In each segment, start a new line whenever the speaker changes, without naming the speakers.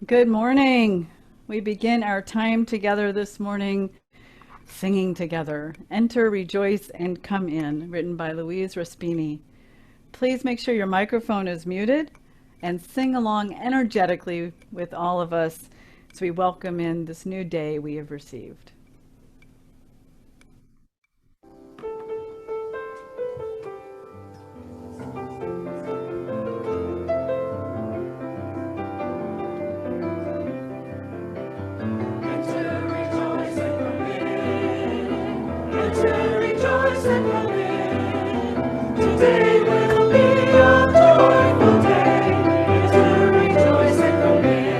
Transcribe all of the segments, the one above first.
Good morning. We begin our time together this morning singing together. Enter, Rejoice, and Come In, written by Louise Raspini. Please make sure your microphone is muted and sing along energetically with all of us as we welcome in this new day we have received.
Today will be a joyful day. To rejoice and come in.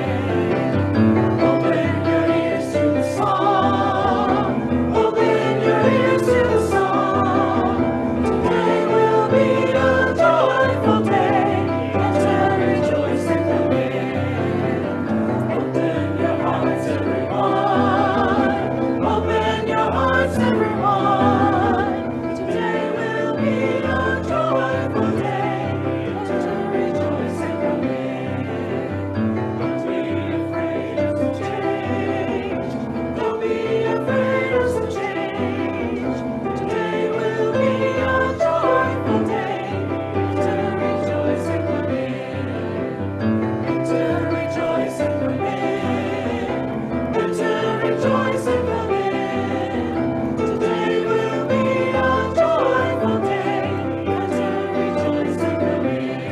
Open your ears to the song. Open your ears to the song. Today will be a joyful day. To rejoice and come in. Open your hearts, everyone. Open your hearts, everyone. Today will be a joyful day to rejoice and come in. Don't be afraid of the change. Don't be afraid of the change. Today will be a joyful day to rejoice and come in. To rejoice and come in. To rejoice and come in. Today will be a joyful day to rejoice and come in.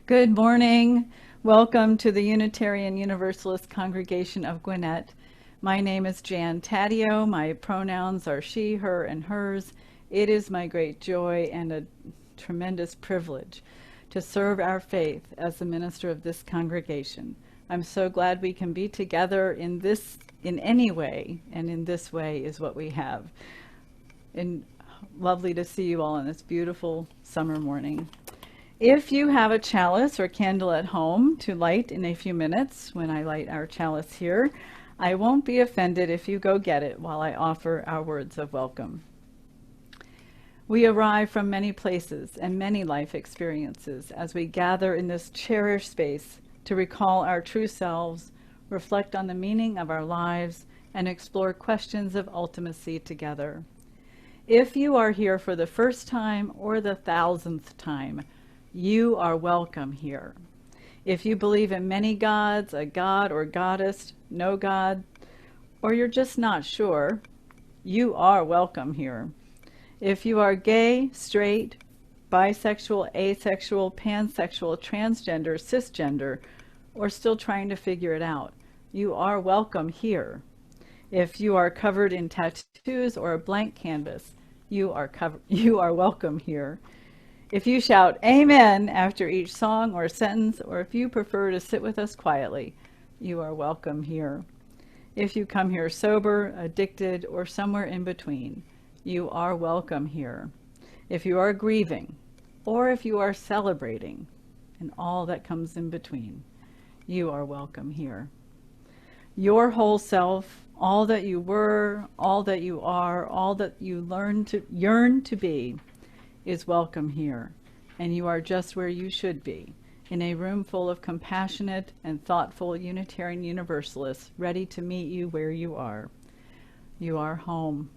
Good morning. Welcome to the Unitarian Universalist congregation of Gwinnett. My name is Jan Taddeo. My pronouns are she, her, and hers. It is my great joy and a tremendous privilege to serve our faith as the minister of this congregation. I'm so glad we can be together in any way, and in this way is what we have. And lovely to see you all on this beautiful summer morning. If you have a chalice or candle at home to light in a few minutes when I light our chalice here, I won't be offended if you go get it while I offer our words of welcome. We arrive from many places and many life experiences as we gather in this cherished space to recall our true selves, reflect on the meaning of our lives, and explore questions of ultimacy together. If you are here for the first time or the 1,000th time, you are welcome here. If you believe in many gods, a god or goddess, no god, or you're just not sure, you are welcome here. If you are gay, straight, bisexual, asexual, pansexual, transgender, cisgender, or still trying to figure it out, you are welcome here. If you are covered in tattoos or a blank canvas, you are welcome here. If you shout amen after each song or sentence, or if you prefer to sit with us quietly, you are welcome here. If you come here sober, addicted, or somewhere in between, you are welcome here. If you are grieving, or if you are celebrating, and all that comes in between, you are welcome here. Your whole self, all that you were, all that you are, all that you yearn to be, is welcome here, and you are just where you should be, in a room full of compassionate and thoughtful Unitarian Universalists ready to meet you where you are. You are home.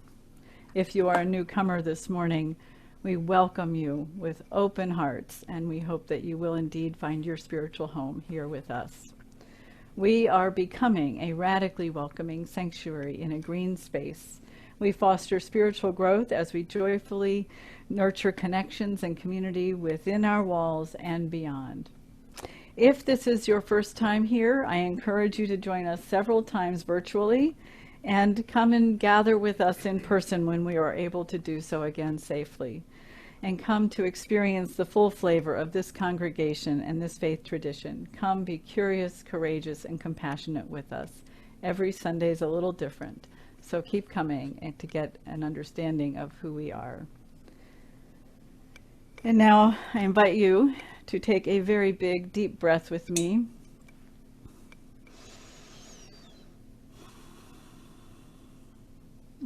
If you are a newcomer this morning, we welcome you with open hearts, and we hope that you will indeed find your spiritual home here with us. We are becoming a radically welcoming sanctuary in a green space. We foster spiritual growth as we joyfully nurture connections and community within our walls and beyond. If this is your first time here, I encourage you to join us several times virtually and come and gather with us in person when we are able to do so again safely, and come to experience the full flavor of this congregation and this faith tradition. Come be curious, courageous, and compassionate with us. Every Sunday is a little different, so keep coming and to get an understanding of who we are. And now I invite you to take a very big, deep breath with me.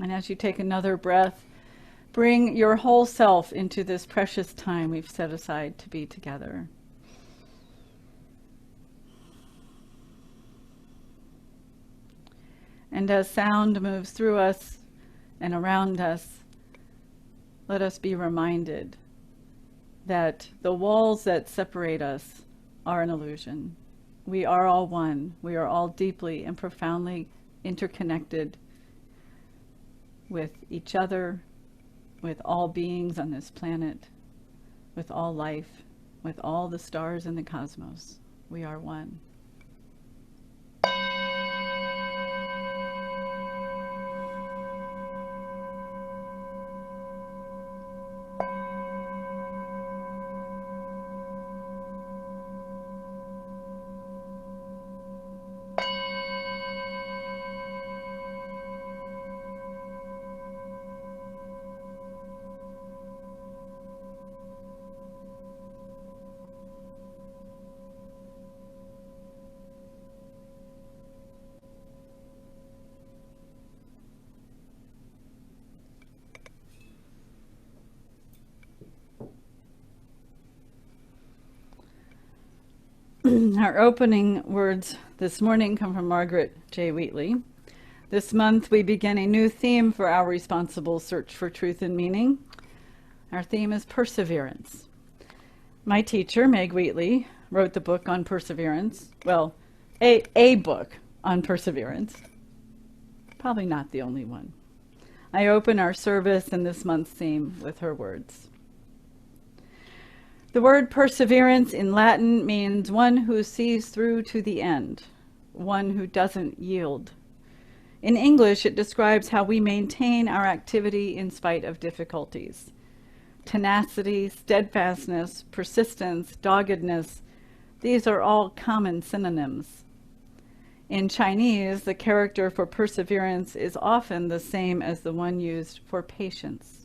And as you take another breath, Bring your whole self into this precious time we've set aside to be together. And as sound moves through us and around us, let us be reminded that the walls that separate us are an illusion. We are all one. We are all deeply and profoundly interconnected with each other, with all beings on this planet, with all life, with all the stars in the cosmos. We are one. Our opening words this morning come from Margaret J. Wheatley. This month we begin a new theme for our responsible search for truth and meaning. Our theme is perseverance. My teacher, Meg Wheatley, wrote the book on perseverance. Well, a book on perseverance. Probably not the only one. I open our service and this month's theme with her words. The word perseverance in Latin means one who sees through to the end, one who doesn't yield. In English, it describes how we maintain our activity in spite of difficulties. Tenacity, steadfastness, persistence, doggedness, these are all common synonyms. In Chinese, the character for perseverance is often the same as the one used for patience.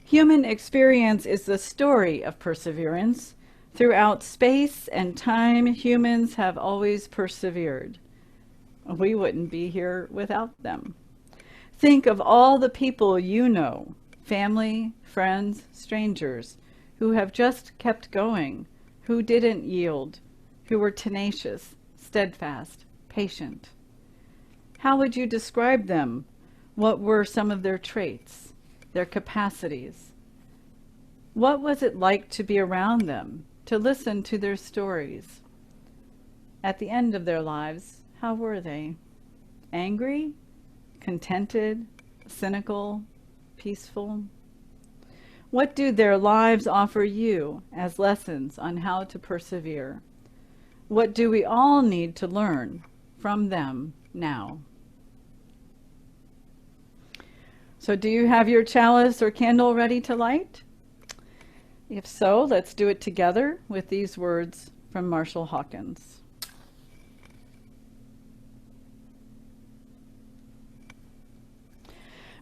Human experience is the story of perseverance. Throughout space and time, humans have always persevered. We wouldn't be here without them. Think of all the people you know, family, friends, strangers, who have just kept going, who didn't yield, who were tenacious, steadfast, patient. How would you describe them? What were some of their traits, their capacities? What was it like to be around them, to listen to their stories? At the end of their lives, how were they? Angry? Contented? Cynical? Peaceful? What do their lives offer you as lessons on how to persevere? What do we all need to learn from them now? So do you have your chalice or candle ready to light? If so, let's do it together with these words from Marshall Hawkins.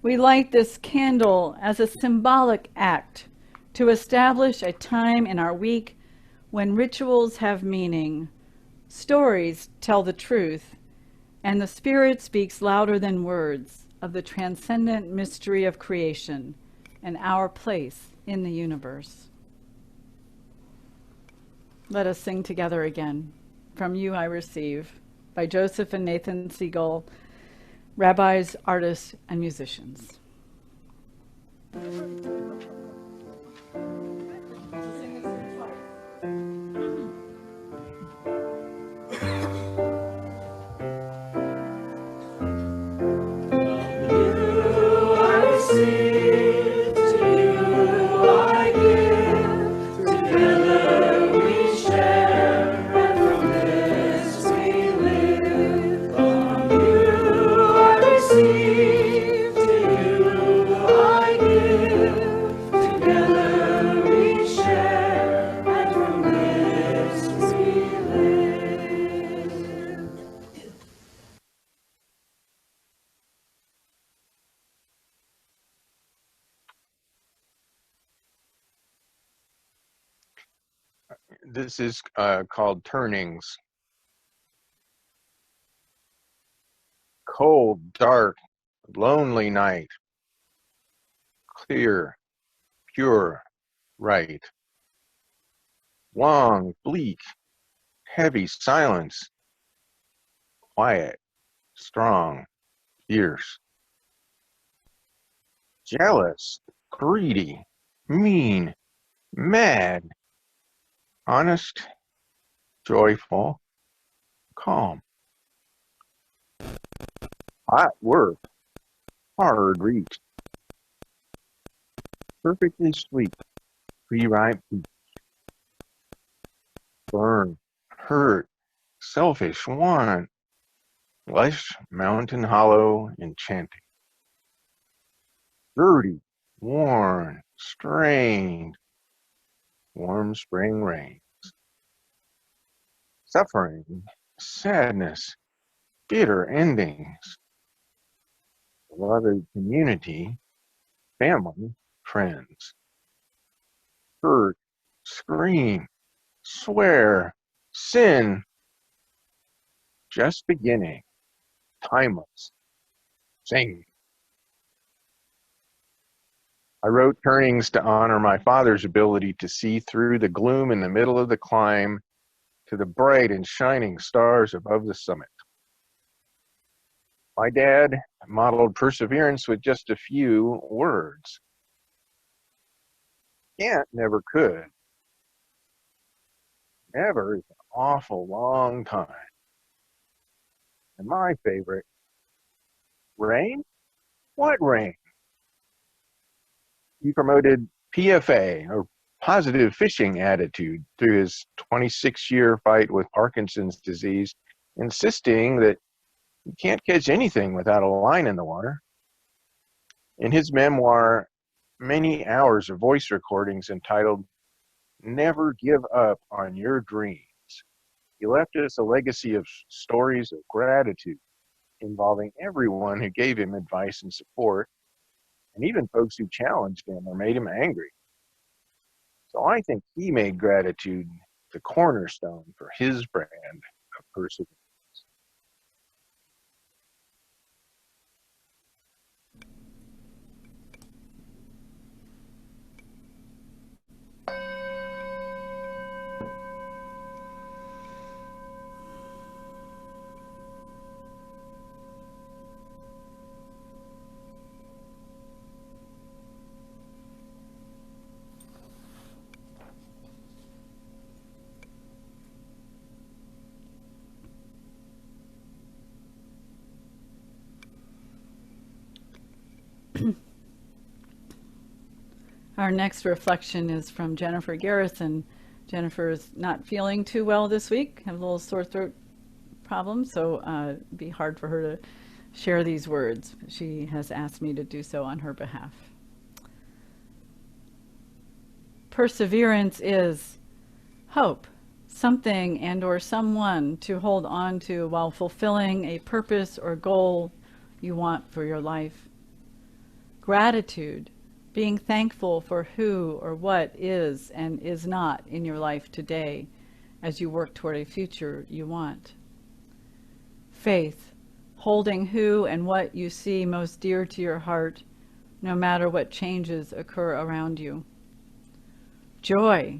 We light this candle as a symbolic act to establish a time in our week when rituals have meaning, stories tell the truth, and the Spirit speaks louder than words of the transcendent mystery of creation and our place in the universe. Let us sing together again. From You I Receive, by Joseph and Nathan Siegel, rabbis, artists, and musicians.
This is called Turnings. Cold, dark, lonely night. clear, pure, right. Long, bleak, heavy silence, quiet, strong, fierce. Jealous, greedy, mean, mad, honest, joyful, calm. Hot work, hard reach, perfectly sweet, pre-ripe, burn, hurt, selfish, want, lush, mountain hollow, enchanting. Dirty, worn, strained, warm spring rain. Suffering, sadness, bitter endings, beloved community, family, friends. Hurt, scream, swear, sin, just beginning, timeless, sing. I wrote Turnings to honor my father's ability to see through the gloom in the middle of the climb to the bright and shining stars above the summit. My dad modeled perseverance with just a few words. Can't never could. Never is an awful long time. And my favorite, rain? What rain? He promoted PFA, or positive fishing attitude, through his 26-year fight with Parkinson's disease, insisting that you can't catch anything without a line in the water. In his memoir, Many Hours of Voice Recordings, entitled Never Give Up on Your Dreams, he left us a legacy of stories of gratitude involving everyone who gave him advice and support, and even folks who challenged him or made him angry. So I think he made gratitude the cornerstone for his brand of perseverance.
Our next reflection is from Jennifer Garrison. Jennifer is not feeling too well this week, have a little sore throat problem, so it'd be hard for her to share these words. She has asked me to do so on her behalf. Perseverance is hope, something and or someone to hold on to while fulfilling a purpose or goal you want for your life. Gratitude, being thankful for who or what is and is not in your life today as you work toward a future you want. Faith, holding who and what you see most dear to your heart, no matter what changes occur around you. Joy,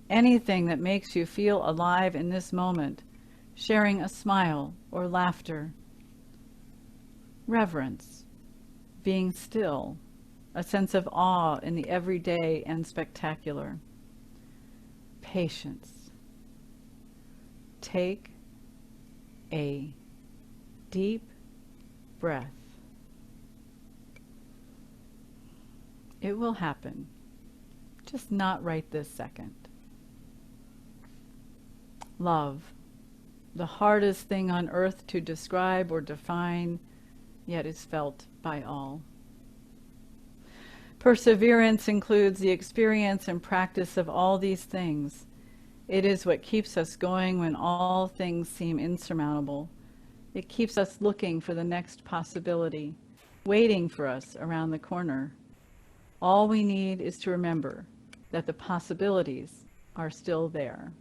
anything that makes you feel alive in this moment, sharing a smile or laughter. Reverence, being still, a sense of awe in the everyday and spectacular. Patience. Take a deep breath. It will happen, just not right this second. Love, the hardest thing on earth to describe or define, yet is felt by all. Perseverance includes the experience and practice of all these things. It is what keeps us going when all things seem insurmountable. It keeps us looking for the next possibility, waiting for us around the corner. All we need is to remember that the possibilities are still there.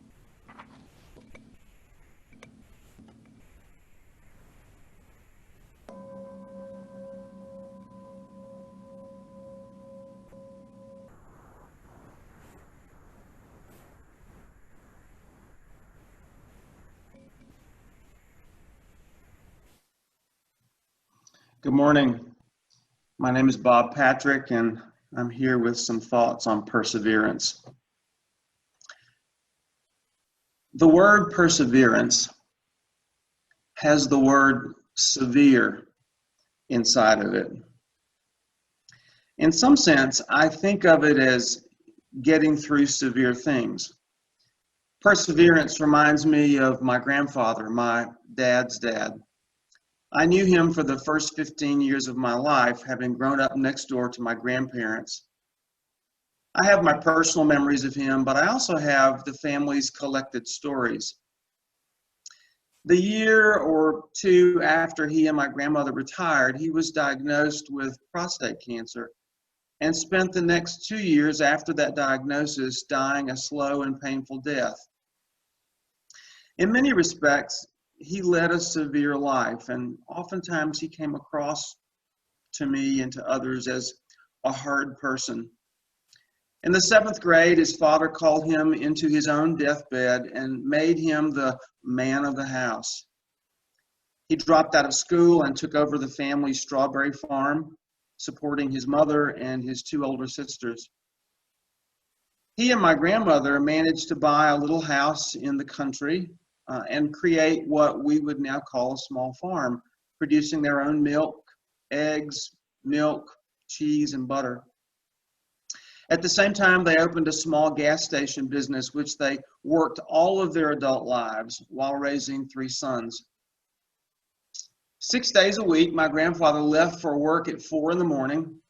Good morning. My name is Bob Patrick, and I'm here with some thoughts on perseverance. The word perseverance has the word severe inside of it. In some sense, I think of it as getting through severe things. Perseverance reminds me of my grandfather, my dad's dad. I knew him for the first 15 years of my life, having grown up next door to my grandparents. I have my personal memories of him, but I also have the family's collected stories. The year or two after he and my grandmother retired, he was diagnosed with prostate cancer and spent the next 2 years after that diagnosis dying a slow and painful death. In many respects, he led a severe life, and oftentimes he came across to me and to others as a hard person. In the 7th grade, his father called him into his own deathbed and made him the man of the house. He dropped out of school and took over the family's strawberry farm, supporting his mother and his 2 older sisters. He and my grandmother managed to buy a little house in the country and create what we would now call a small farm, producing their own milk, eggs, milk, cheese, and butter. At the same time, they opened a small gas station business, which they worked all of their adult lives while raising 3 sons. 6 days a week, my grandfather left for work at 4 in the morning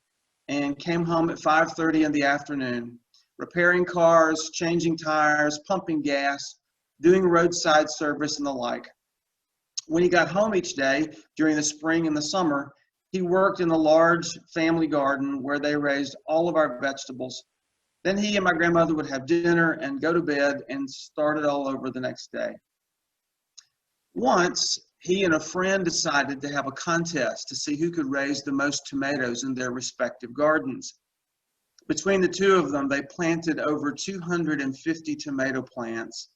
and came home at 5:30 in the afternoon, repairing cars, changing tires, pumping gas, doing roadside service and the like. When he got home each day during the spring and the summer, he worked in the large family garden where they raised all of our vegetables. Then he and my grandmother would have dinner and go to bed and start it all over the next day. Once, he and a friend decided to have a contest to see who could raise the most tomatoes in their respective gardens. Between the 2 of them, they planted over 250 tomato plants.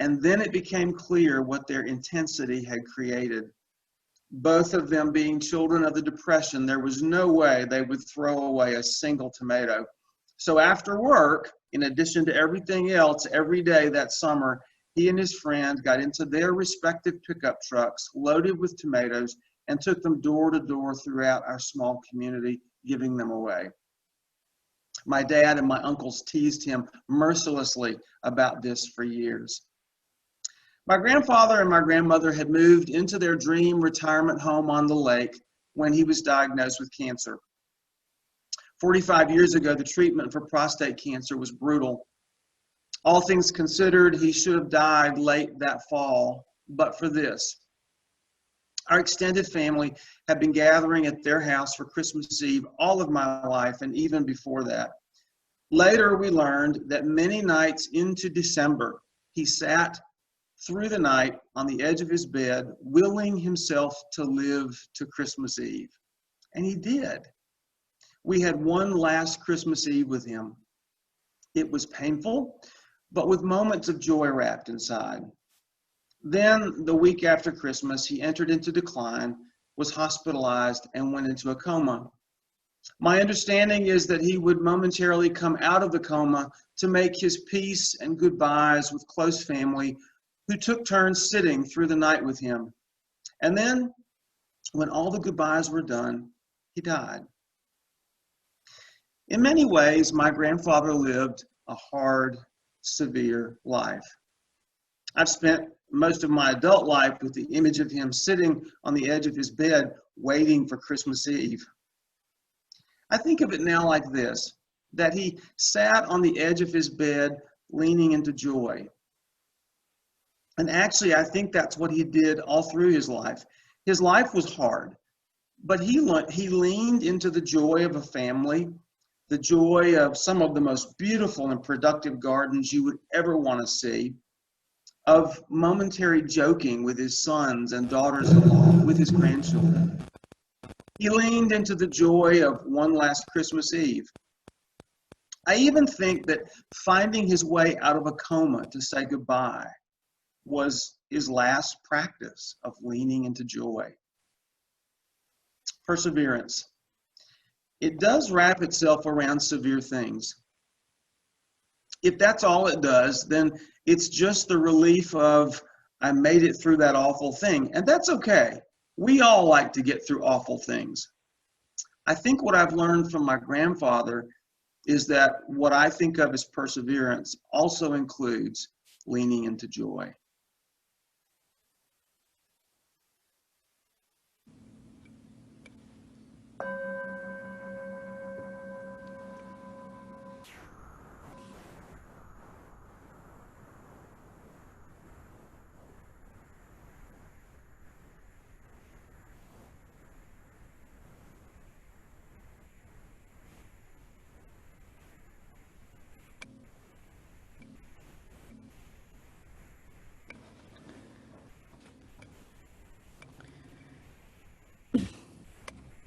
And then it became clear what their intensity had created. Both of them being children of the Depression, there was no way they would throw away a single tomato. So after work, in addition to everything else, every day that summer, he and his friend got into their respective pickup trucks loaded with tomatoes and took them door to door throughout our small community, giving them away. My dad and my uncles teased him mercilessly about this for years. My grandfather and my grandmother had moved into their dream retirement home on the lake when he was diagnosed with cancer. 45 years ago, the treatment for prostate cancer was brutal. All things considered, he should have died late that fall, but for this. Our extended family had been gathering at their house for Christmas Eve all of my life and even before that. Later, we learned that many nights into December, he sat through the night on the edge of his bed, willing himself to live to Christmas Eve. And he did. We had one last Christmas Eve with him. It was painful, but with moments of joy wrapped inside. Then, the week after Christmas, he entered into decline, was hospitalized, and went into a coma. My understanding is that he would momentarily come out of the coma to make his peace and goodbyes with close family who took turns sitting through the night with him. And then, when all the goodbyes were done, he died. In many ways, my grandfather lived a hard, severe life. I've spent most of my adult life with the image of him sitting on the edge of his bed waiting for Christmas Eve. I think of it now like this, that he sat on the edge of his bed leaning into joy. And actually, I think that's what he did all through his life. His life was hard, but he leaned into the joy of a family, the joy of some of the most beautiful and productive gardens you would ever want to see, of momentary joking with his sons and daughters-in-law, with his grandchildren. He leaned into the joy of one last Christmas Eve. I even think that finding his way out of a coma to say goodbye was his last practice of leaning into joy. perseverance. It does wrap itself around severe things. If that's all it does, then it's just the relief of, I made it through that awful thing. And that's okay. We all like to get through awful things. I think what I've learned from my grandfather is that what I think of as perseverance also includes leaning into joy.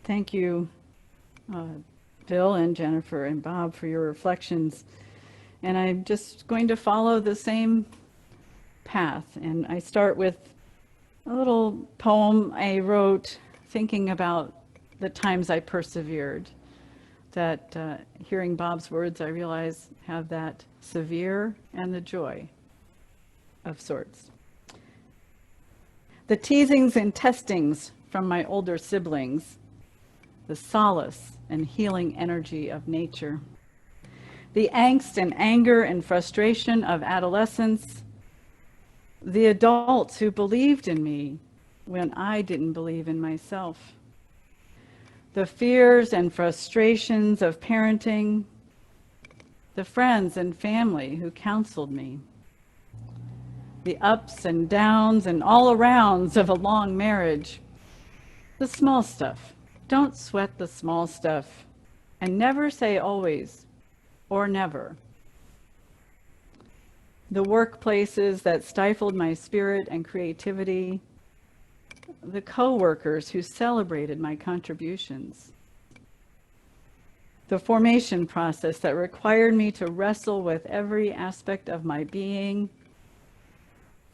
Thank you, Bill and Jennifer and Bob, for your reflections. And I'm just going to follow the same path. And I start with a little poem I wrote thinking about the times I persevered. That hearing Bob's words, I realize have that severe and the joy of sorts. The teasings and testings from my older siblings, the solace and healing energy of nature, the angst and anger and frustration of adolescence, the adults who believed in me when I didn't believe in myself, the fears and frustrations of parenting, the friends and family who counseled me, the ups and downs and all arounds of a long marriage, the small stuff. Don't sweat the small stuff, and never say always or never. The workplaces that stifled my spirit and creativity, the co-workers who celebrated my contributions, the formation process that required me to wrestle with every aspect of my being,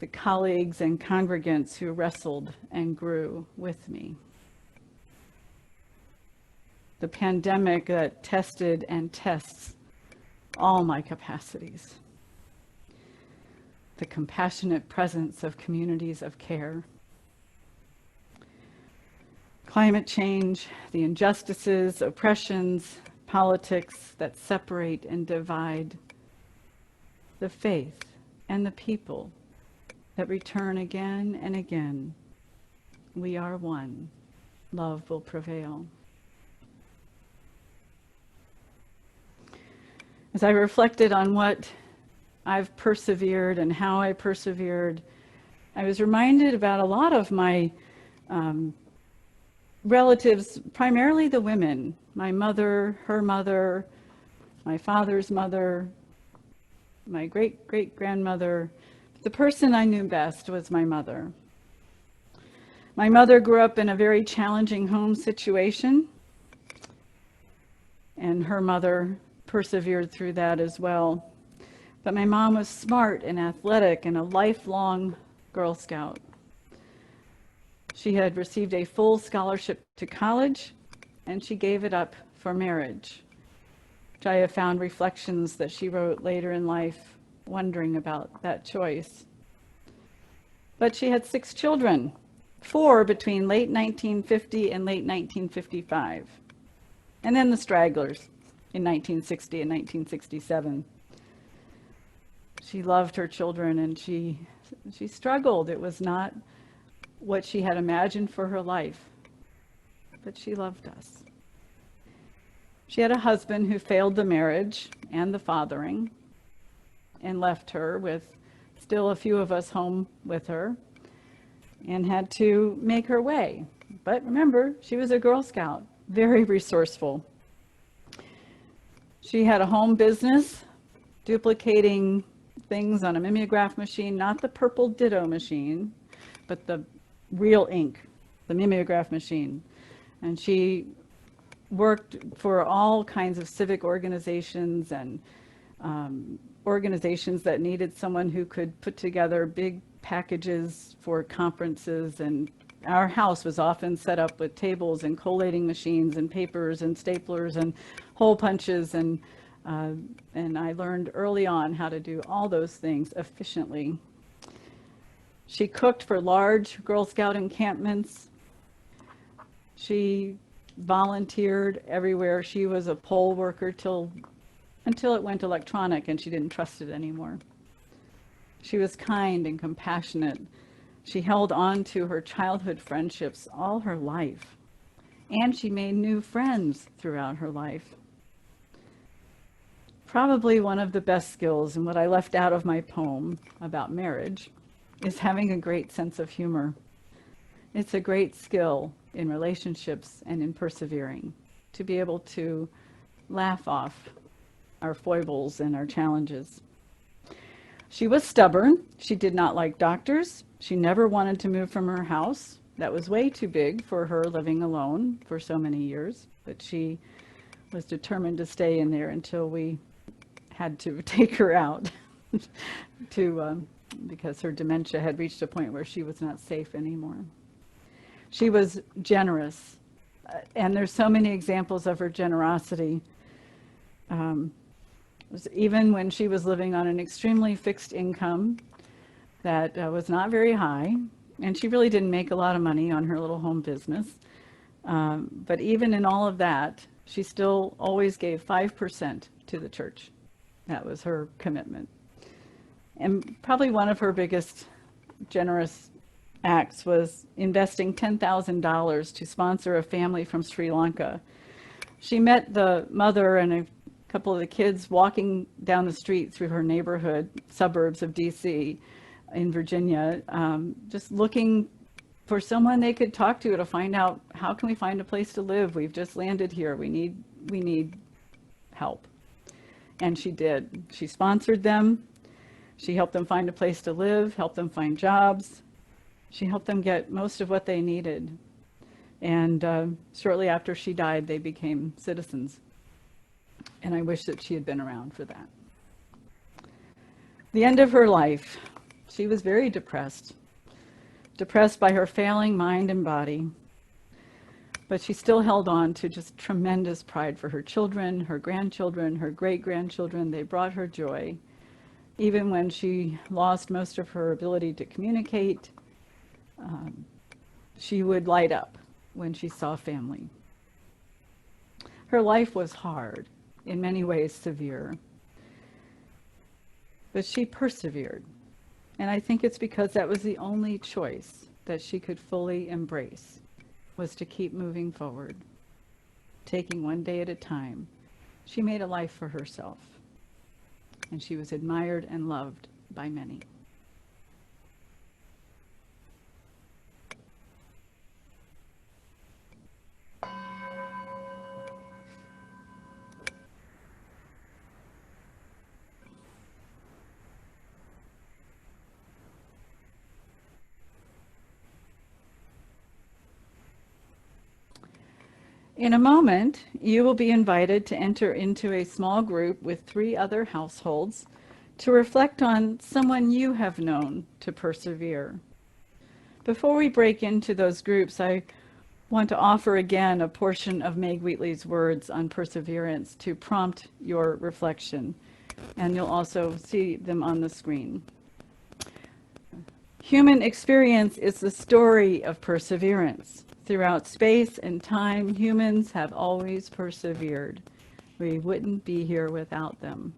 the colleagues and congregants who wrestled and grew with me. The pandemic that tested and tests all my capacities. The compassionate presence of communities of care. Climate change, the injustices, oppressions, politics that separate and divide. The faith and the people that return again and again. We are one. Love will prevail. As I reflected on what I've persevered and how I persevered, I was reminded about a lot of my relatives, primarily the women, my mother, her mother, my father's mother, my great-great-grandmother. The person I knew best was my mother. My mother grew up in a very challenging home situation, and her mother persevered through that as well. But my mom was smart and athletic and a lifelong Girl Scout. She had received a full scholarship to college, and she gave it up for marriage, which I have found reflections that she wrote later in life, wondering about that choice. But she had 6 children, 4 between late 1950 and late 1955, and then the stragglers in 1960 and 1967. She loved her children, and she struggled. It was not what she had imagined for her life, but she loved us. She had a husband who failed the marriage and the fathering and left her with still a few of us home with her and had to make her way. But remember, she was a Girl Scout, very resourceful. She had a home business, duplicating things on a mimeograph machine, not the purple Ditto machine, but the real ink, the mimeograph machine. And she worked for all kinds of civic organizations and organizations that needed someone who could put together big packages for conferences and our house was often set up with tables and collating machines and papers and staplers and hole punches, and I learned early on how to do all those things efficiently. She cooked for large Girl Scout encampments. She volunteered everywhere. She was a poll worker until it went electronic and she didn't trust it anymore. She was kind and compassionate. She held on to her childhood friendships all her life, and she made new friends throughout her life. Probably one of the best skills, and what I left out of my poem about marriage, is having a great sense of humor. It's a great skill in relationships and in persevering, to be able to laugh off our foibles and our challenges. She was stubborn. She did not like doctors. She never wanted to move from her house. That was way too big for her living alone for so many years, but she was determined to stay in there until we had to take her out because her dementia had reached a point where she was not safe anymore. She was generous, and there's so many examples of her generosity. Even when she was living on an extremely fixed income that was not very high, and she really didn't make a lot of money on her little home business. But even in all of that, she still always gave 5% to the church. That was her commitment. And probably one of her biggest generous acts was investing $10,000 to sponsor a family from Sri Lanka. She met the mother and a couple of the kids walking down the street through her neighborhood, suburbs of DC in Virginia, just looking for someone they could talk to find out, how can we find a place to live? We've just landed here. We need help. And she did. She sponsored them. She helped them find a place to live, helped them find jobs. She helped them get most of what they needed. And shortly after she died, they became citizens. And I wish that she had been around for that. The end of her life, she was very depressed by her failing mind and body. But she still held on to just tremendous pride for her children, her grandchildren, her great-grandchildren. They brought her joy. Even when she lost most of her ability to communicate, she would light up when she saw family. Her life was hard, in many ways severe, but she persevered. And I think it's because that was the only choice that she could fully embrace, was to keep moving forward, taking one day at a time. She made a life for herself, and she was admired and loved by many. In a moment, you will be invited to enter into a small group with 3 other households to reflect on someone you have known to persevere. Before we break into those groups, I want to offer again a portion of Meg Wheatley's words on perseverance to prompt your reflection, and you'll also see them on the screen. Human experience is the story of perseverance. Throughout space and time, humans have always persevered. We wouldn't be here without them.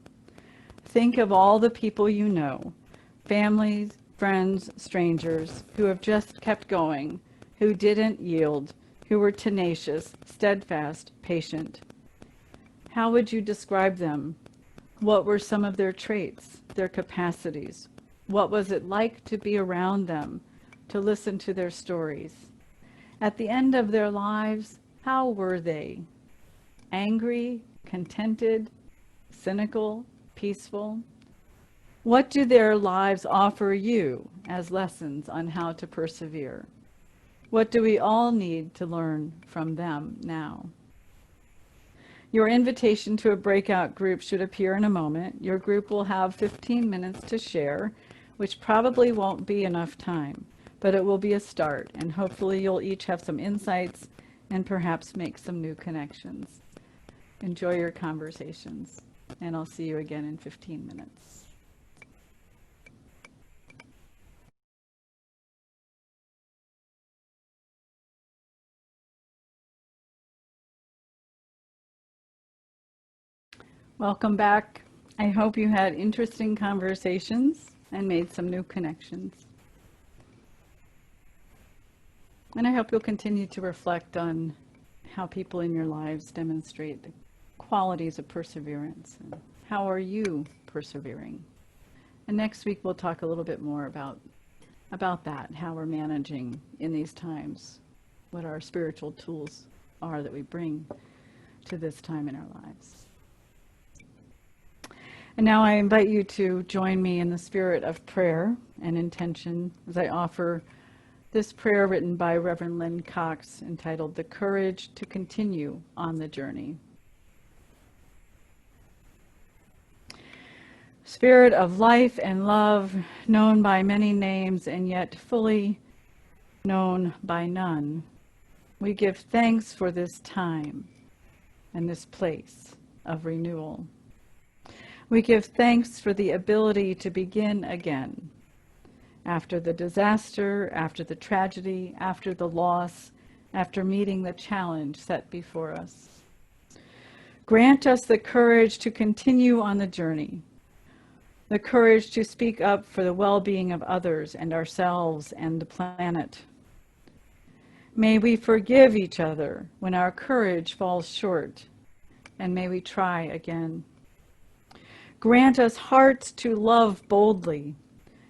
Think of all the people you know, families, friends, strangers, who have just kept going, who didn't yield, who were tenacious, steadfast, patient. How would you describe them? What were some of their traits, their capacities? What was it like to be around them, to listen to their stories? At the end of their lives, how were they? Angry, contented, cynical, peaceful? What do their lives offer you as lessons on how to persevere? What do we all need to learn from them now? Your invitation to a breakout group should appear in a moment. Your group will have 15 minutes to share, which probably won't be enough time. but it will be a start, and hopefully you'll each have some insights and perhaps make some new connections. Enjoy your conversations, and I'll see you again in 15 minutes. Welcome back. I hope you had interesting conversations and made some new connections. And I hope you'll continue to reflect on how people in your lives demonstrate the qualities of perseverance. And how are you persevering? And next week we'll talk a little bit more about that, how we're managing in these times, what our spiritual tools are that we bring to this time in our lives. And now I invite you to join me in the spirit of prayer and intention as I offer this prayer written by Reverend Lynn Cox, entitled "The Courage to Continue on the Journey." Spirit of life and love, known by many names and yet fully known by none, we give thanks for this time and this place of renewal. We give thanks for the ability to begin again, after the disaster, after the tragedy, after the loss, after meeting the challenge set before us. Grant us the courage to continue on the journey, the courage to speak up for the well-being of others and ourselves and the planet. May we forgive each other when our courage falls short, and may we try again. Grant us hearts to love boldly,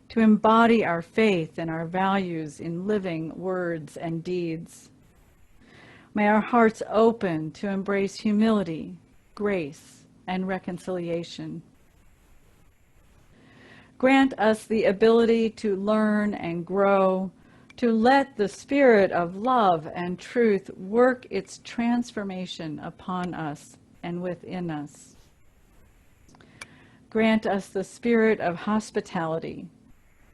to embody our faith and our values in living words and deeds. May our hearts open to embrace humility, grace, and reconciliation. Grant us the ability to learn and grow, to let the spirit of love and truth work its transformation upon us and within us. Grant us the spirit of hospitality,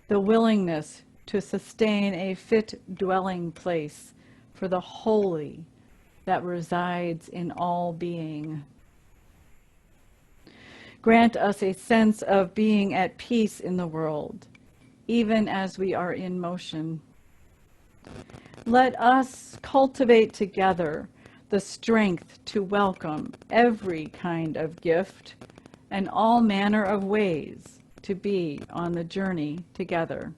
the willingness to sustain a fit dwelling place for the holy that resides in all being. Grant us a sense of being at peace in the world, even as we are in motion. Let us cultivate together the strength to welcome every kind of gift and all manner of ways to be on the journey together.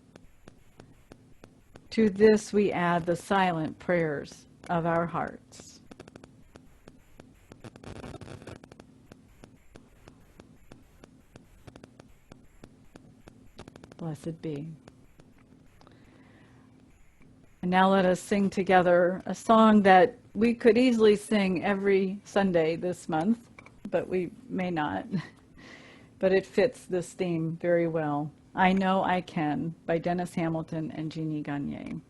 To this we add the silent prayers of our hearts. Blessed be. And now let us sing together a song that we could easily sing every Sunday this month, but we may not. But it fits this theme very well. "I Know I Can" by Dennis Hamilton and Jeannie Gagne.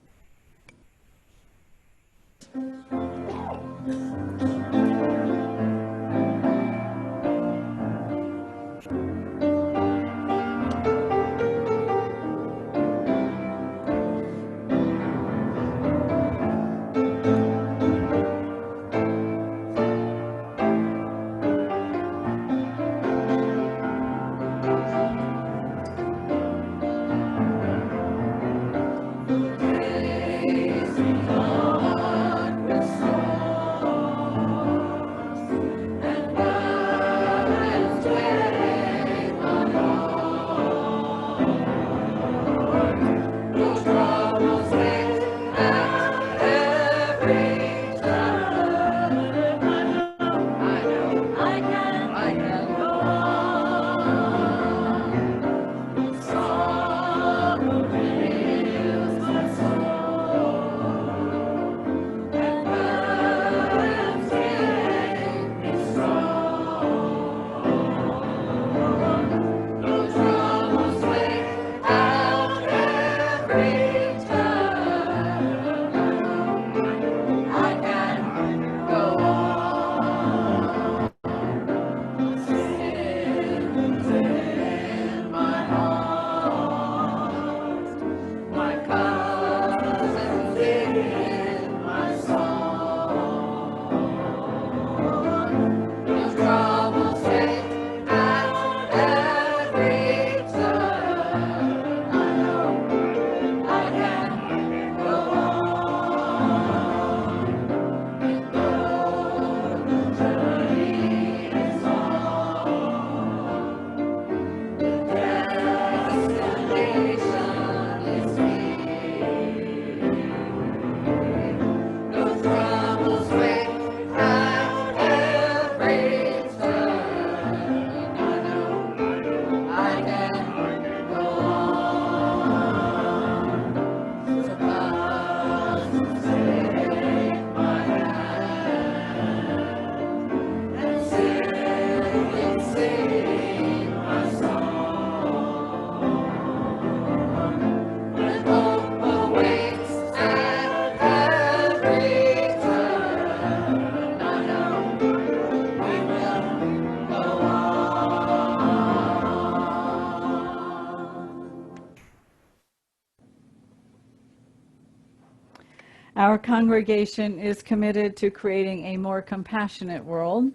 congregation is committed to creating a more compassionate world,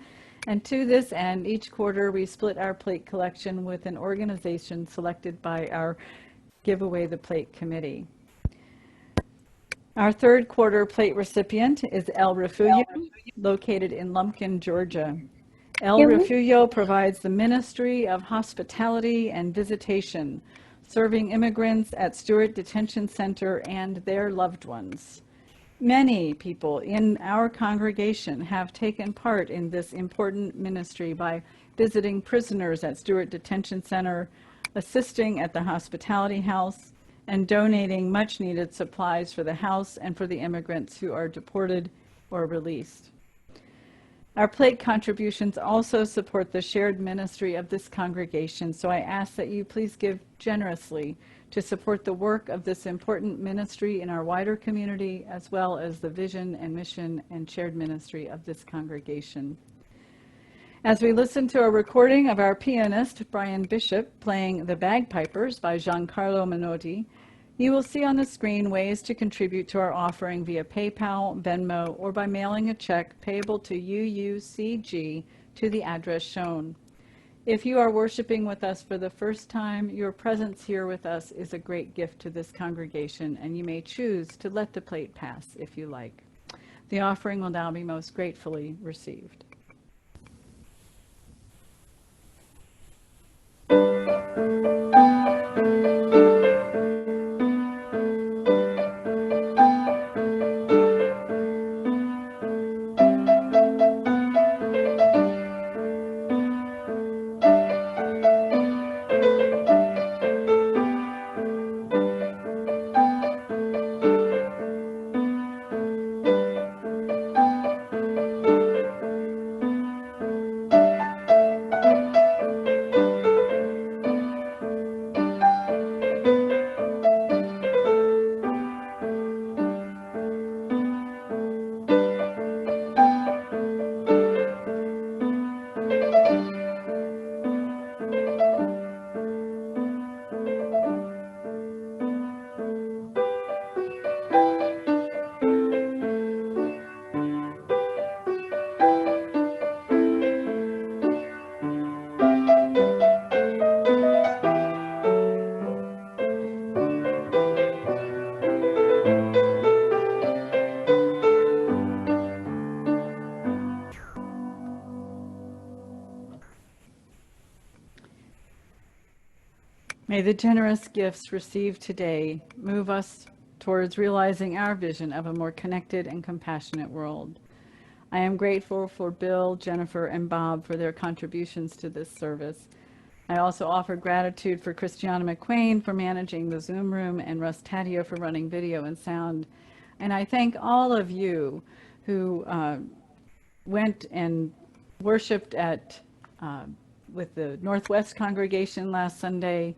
and to this end, each quarter we split our plate collection with an organization selected by our Give Away the Plate committee. Our third quarter plate recipient is El Refugio, located in Lumpkin, Georgia. El Refugio provides the Ministry of Hospitality and Visitation, serving immigrants at Stewart Detention Center and their loved ones. Many people in our congregation have taken part in this important ministry by visiting prisoners at Stewart Detention Center, assisting at the hospitality house, and donating much-needed supplies for the house and for the immigrants who are deported or released. Our plate contributions also support the shared ministry of this congregation, so I ask that you please give generously to support the work of this important ministry in our wider community, as well as the vision and mission and shared ministry of this congregation. As we listen to a recording of our pianist, Brian Bishop, playing The Bagpipers by Giancarlo Menotti, you will see on the screen ways to contribute to our offering via PayPal, Venmo, or by mailing a check payable to UUCG to the address shown. If you are worshiping with us for the first time, your presence here with us is a great gift to this congregation, and you may choose to let the plate pass if you like. The offering will now be most gratefully received. May the generous gifts received today move us towards realizing our vision of a more connected and compassionate world. I am grateful for Bill, Jennifer, and Bob for their contributions to this service. I also offer gratitude for Christiana McQuain for managing the Zoom room and Russ Taddeo for running video and sound. And I thank all of you who went and worshiped at with the Northwest congregation last Sunday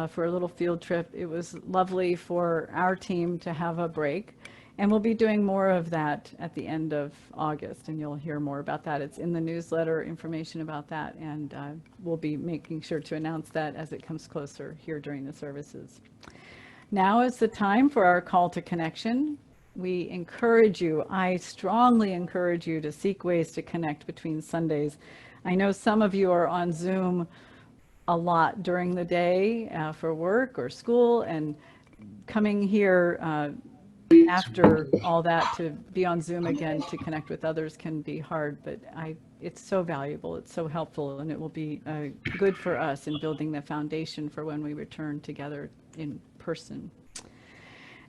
for a little field trip. It was lovely for our team to have a break, and we'll be doing more of that at the end of August, and you'll hear more about that. It's in the newsletter, information about that, and we'll be making sure to announce that as it comes closer here during the services. Now is the time for our call to connection. We encourage you, I strongly encourage you to seek ways to connect between Sundays. I know some of you are on Zoom a lot during the day for work or school, and coming here after all that to be on Zoom again to connect with others can be hard, but it's so valuable, it's so helpful, and it will be good for us in building the foundation for when we return together in person.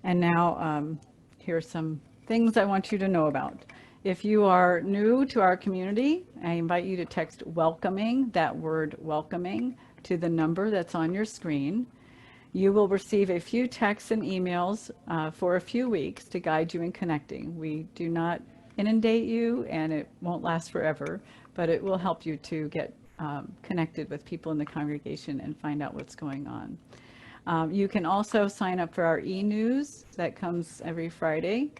And now here are some things I want you to know about. If you are new to our community, I invite you to text welcoming, that word welcoming, to the number that's on your screen. You will receive a few texts and emails for a few weeks to guide you in connecting. We do not inundate you, and it won't last forever, but it will help you to get connected with people in the congregation and find out what's going on. You can also sign up for our e-news that comes every Friday.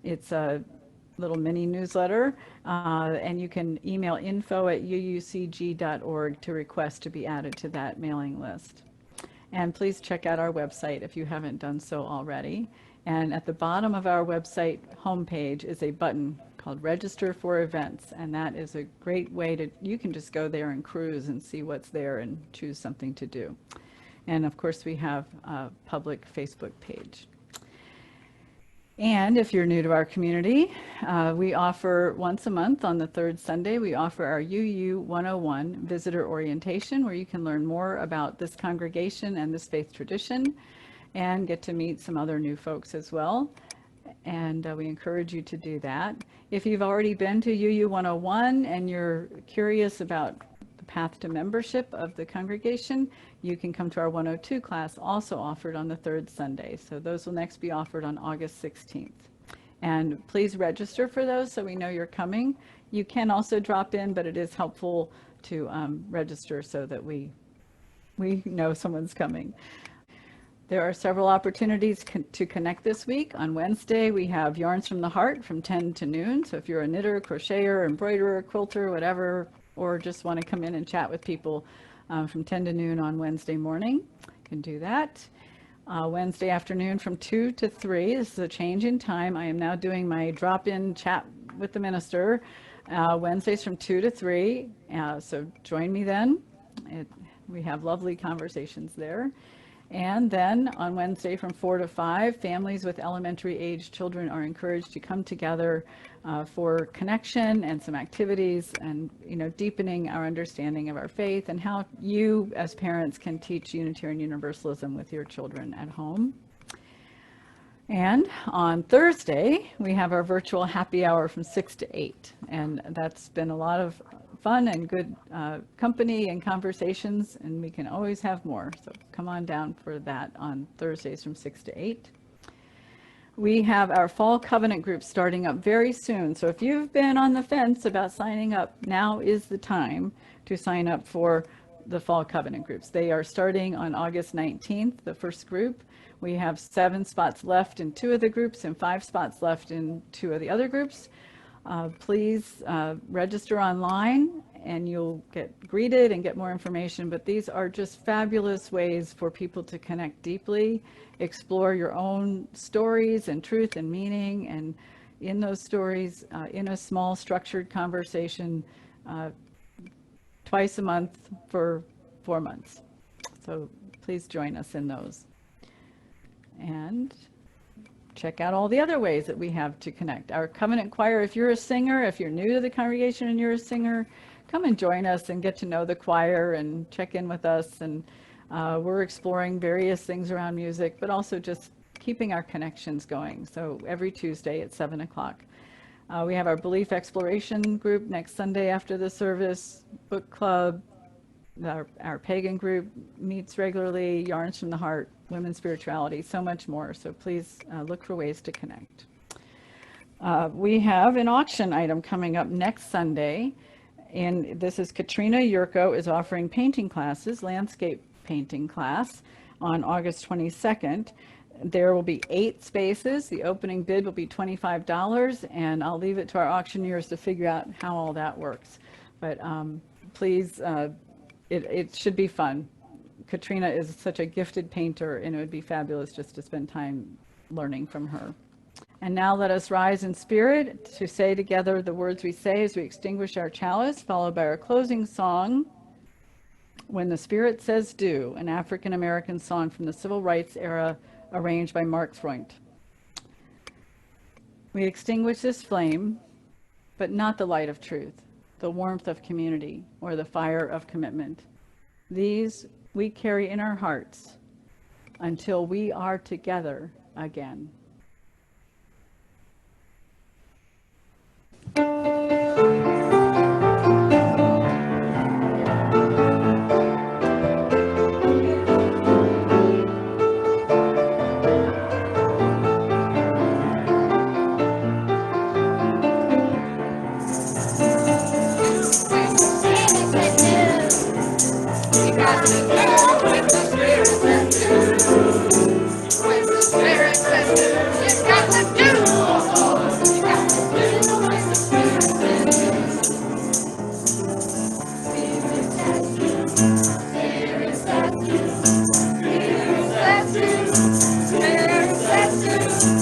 It's a little mini newsletter, and you can email info@uucg.org to request to be added to that mailing list. And please check out our website if you haven't done so already. And at the bottom of our website homepage is a button called Register for Events. And that is a great way to, you can just go there and cruise and see what's there and choose something to do. And of course, we have a public Facebook page. And if you're new to our community, we offer once a month on the third Sunday, we offer our UU 101 visitor orientation, where you can learn more about this congregation and this faith tradition and get to meet some other new folks as well. And we encourage you to do that. If you've already been to UU 101 and you're curious about the path to membership of the congregation, you can come to our 102 class, also offered on the third Sunday. So those will next be offered on August 16th. And please register for those so we know you're coming. You can also drop in, but it is helpful to register so that we know someone's coming. There are several opportunities to connect this week. On Wednesday, we have Yarns from the Heart from 10 to noon. So if you're a knitter, crocheter, embroiderer, quilter, whatever, or just want to come in and chat with people from 10 to noon on Wednesday morning, you can do that. Wednesday afternoon from 2 to 3, this is a change in time. I am now doing my drop-in chat with the minister. Wednesdays from 2 to 3, so join me then. We have lovely conversations there. And then on Wednesday from 4 to 5, families with elementary age children are encouraged to come together for connection and some activities and, deepening our understanding of our faith and how you as parents can teach Unitarian Universalism with your children at home. And on Thursday, we have our virtual happy hour from 6 to 8. And that's been a lot of fun and good company and conversations, and we can always have more. So come on down for that on Thursdays from 6 to 8. We have our fall covenant group starting up very soon. So if you've been on the fence about signing up, now is the time to sign up for the fall covenant groups. They are starting on August 19th, the first group. We have 7 spots left in 2 of the groups and 5 spots left in 2 of the other groups. Please register online and you'll get greeted and get more information, but these are just fabulous ways for people to connect deeply, explore your own stories and truth and meaning, and in those stories, in a small structured conversation, twice a month for 4 months. So please join us in those. And check out all the other ways that we have to connect. Our covenant choir, if you're a singer, if you're new to the congregation and you're a singer, come and join us and get to know the choir and check in with us. And we're exploring various things around music, but also just keeping our connections going. So every Tuesday at 7 o'clock. We have our belief exploration group next Sunday after the service, book club, our pagan group meets regularly, Yarns from the Heart, women's spirituality, so much more. So please look for ways to connect. We have an auction item coming up next Sunday, and this is Katrina Yurko is offering painting classes, landscape painting class on August 22nd. There will be 8 spaces. The opening bid will be $25, and I'll leave it to our auctioneers to figure out how all that works. But please, it should be fun. Katrina is such a gifted painter, and it would be fabulous just to spend time learning from her. And now let us rise in spirit to say together the words we say as we extinguish our chalice, followed by our closing song, When the Spirit Says Do, an African-American song from the Civil Rights era arranged by Mark Freund. We extinguish this flame, but not the light of truth, the warmth of community, or the fire of commitment. These we carry in our hearts until we are together again.
Spirit says do.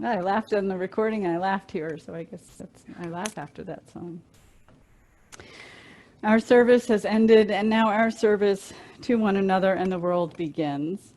I laughed in the recording, I laughed here, so I guess I laugh after that song. Our service has ended, and now our service to one another and the world begins.